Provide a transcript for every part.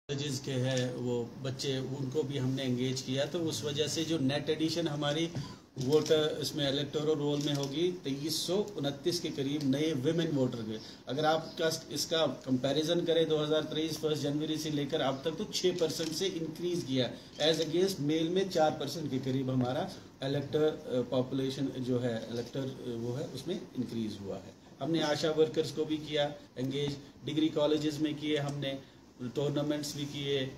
के हैं वो बच्चे, उनको भी हमने एंगेज किया। तो उस वजह से जो नेट एडिशन हमारी वोटर इसमें इलेक्टोरल रोल में होगी 2329 के करीब नए विमेन वोटर के। अगर आप इसका कंपैरिजन करें 2023 1 जनवरी से लेकर अब तक, तो 6% से इंक्रीज किया, एज अगेंस्ट मेल में 4% के करीब हमारा इलेक्टर पॉपुलेशन जो है, इलेक्टर वो है, उसमें इंक्रीज हुआ है। हमने आशा वर्कर्स को भी किया एंगेज, डिग्री कॉलेजेस में किए हमने, टूर्नामेंट्स भी किए,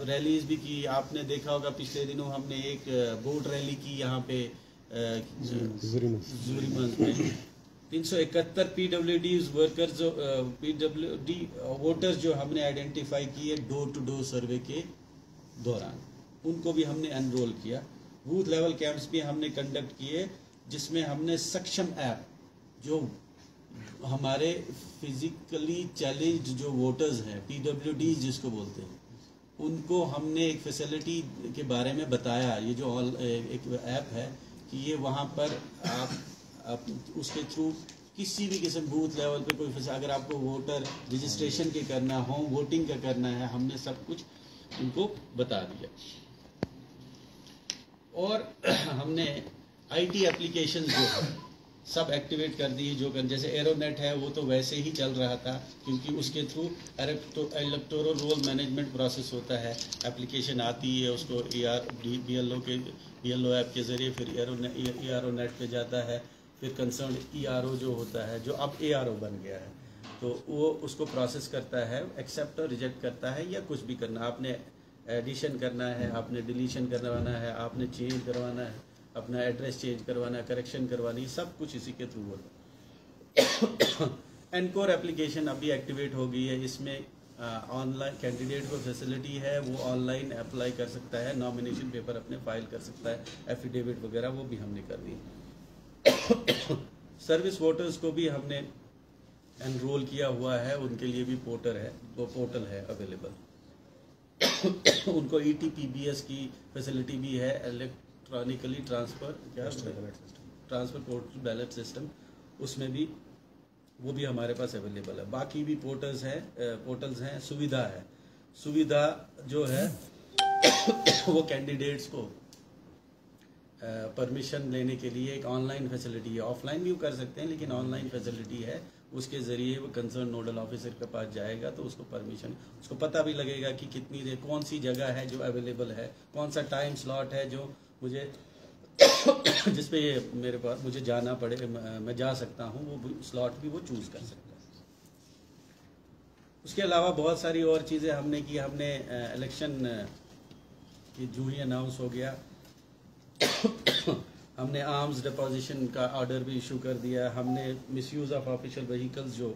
रैलीज भी की। आपने देखा होगा पिछले दिनों हमने एक बोट रैली की यहाँ पे जूरीमंज में। 371 पीडब्ल्यूडी वर्कर्स, पीडब्ल्यूडी वोटर्स जो हमने आइडेंटिफाई किए डोर टू डोर सर्वे के दौरान, उनको भी हमने एनरोल किया। बूथ लेवल कैंप्स भी हमने कंडक्ट किए, जिसमें हमने सक्षम ऐप, जो हमारे फिजिकली चैलेंज्ड जो वोटर्स हैं, पीडब्ल्यूडी जिसको बोलते हैं, उनको हमने एक फैसिलिटी के बारे में बताया। ये जो एक ऐप है कि ये वहाँ पर आप उसके थ्रू किसी भी किस्म बूथ लेवल पे कोई, अगर आपको वोटर रजिस्ट्रेशन के करना, होम वोटिंग का करना है, हमने सब कुछ उनको बता दिया। और हमने आईटी एप्लीकेशन जो है सब एक्टिवेट कर दी। जो जैसे एरोनेट है वो तो वैसे ही चल रहा था, क्योंकि उसके through electoral roll management process होता है। एप्लीकेशन आती है, उसको BLO ऐप के ज़रिए फिर ERO नेट पे जाता है, फिर कंसर्न ERO जो होता है, जो अब ARO बन गया है, तो वो उसको प्रोसेस करता है, एक्सेप्ट और रिजेक्ट करता है, या कुछ भी करना, आपने एडिशन करना है, आपने डिलीशन करवाना है, आपने चेंज करवाना है, अपना एड्रेस चेंज करवाना, करेक्शन करवानी, सब कुछ इसी के थ्रू होगा। एनकोर एप्लीकेशन अभी एक्टिवेट हो गई है। इसमें ऑनलाइन कैंडिडेट को फैसिलिटी है, वो ऑनलाइन अप्लाई कर सकता है, नॉमिनेशन पेपर अपने फाइल कर सकता है, एफिडेविट वगैरह वो भी हमने कर दी। सर्विस वोटर्स को भी हमने एनरोल किया हुआ है, उनके लिए भी पोर्टल है अवेलेबल। उनको ETPBS की फैसिलिटी भी है, electronically transfer portal ballot system, उसमें भी वो भी हमारे पास अवेलेबल है। बाकी भी पोर्टल्स हैं, सुविधा जो है वो कैंडिडेट्स को परमिशन लेने के लिए एक ऑनलाइन फैसिलिटी है। ऑफलाइन भी कर सकते हैं, लेकिन ऑनलाइन फैसिलिटी है, उसके ज़रिए वो कंसर्न नोडल ऑफिसर के पास जाएगा, तो उसको परमिशन, उसको पता भी लगेगा कि कितनी देर, कौन सी जगह है जो अवेलेबल है, कौन सा टाइम स्लॉट है जो मुझे जिस पे मेरे पास मुझे जाना पड़े, मैं जा सकता हूँ, वो स्लॉट भी वो चूज़ कर सकता है। उसके अलावा बहुत सारी और चीज़ें हमने की। हमने इलेक्शन की जो ही अनाउंस हो गया हमने आर्म्स डिपोजिशन का ऑर्डर भी इशू कर दिया। हमने मिसयूज़ ऑफ ऑफिशियल व्हीकल्स जो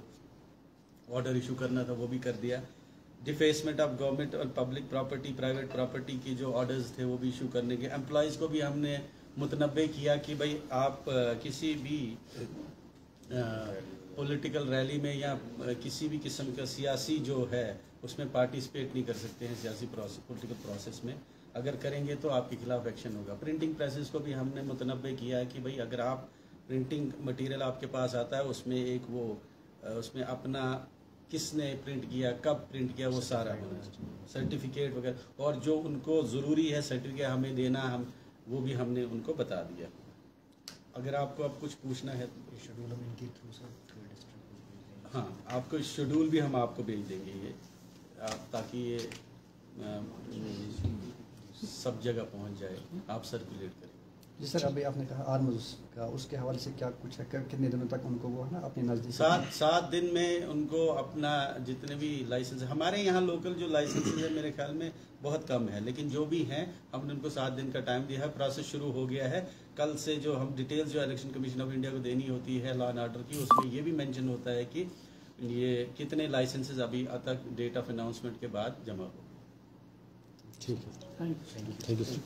ऑर्डर इशू करना था वो भी कर दिया। डिफेसमेंट ऑफ गवर्नमेंट और पब्लिक प्रॉपर्टी, प्राइवेट प्रॉपर्टी की जो ऑर्डर्स थे वो भी इशू करने के। एम्प्लॉयज़ को भी हमने मुतनब्बे किया कि भाई आप किसी भी पॉलिटिकल रैली में या किसी भी किस्म का सियासी जो है उसमें पार्टिसिपेट नहीं कर सकते हैं, सियासी पॉलिटिकल प्रोसेस में। अगर करेंगे तो आपके खिलाफ एक्शन होगा। प्रिंटिंग प्रेसेस को भी हमने मुतनब्बे किया कि भाई अगर आप प्रिंटिंग मटेरियल आपके पास आता है, उसमें एक वो उसमें अपना किसने प्रिंट किया, कब प्रिंट किया, वो सारा होना चाहिए, सर्टिफिकेट वगैरह, और जो उनको ज़रूरी है सर्टिफिकेट हमें देना, हम वो भी हमने उनको बता दिया। अगर आपको अब कुछ पूछना है तो शेड्यूल हम इनके थ्रू से, हाँ, आपको शेड्यूल भी हम आपको भेज देंगे ये ताकि ये सब जगह पहुंच जाए, आप सर्कुलेट करें। जी सर, अभी आपने कहा आर्म्स का, उसके हवाले से क्या कुछ है, कितने दिनों तक उनको वो है ना अपने नज़दीक 7 दिन में उनको अपना जितने भी लाइसेंस, हमारे यहाँ लोकल जो लाइसेंस है मेरे ख्याल में बहुत कम है, लेकिन जो भी हैं हमने उनको 7 दिन का टाइम दिया है। प्रोसेस शुरू हो गया है। कल से जो हम डिटेल्स जो इलेक्शन कमीशन ऑफ इंडिया को देनी होती है लॉ एंड ऑर्डर की, उसमें ये भी मेंशन होता है कि ये कितने लाइसेंसेज अभी तक डेट ऑफ अनाउंसमेंट के बाद जमा हो। ठीक है, थैंक यू सर।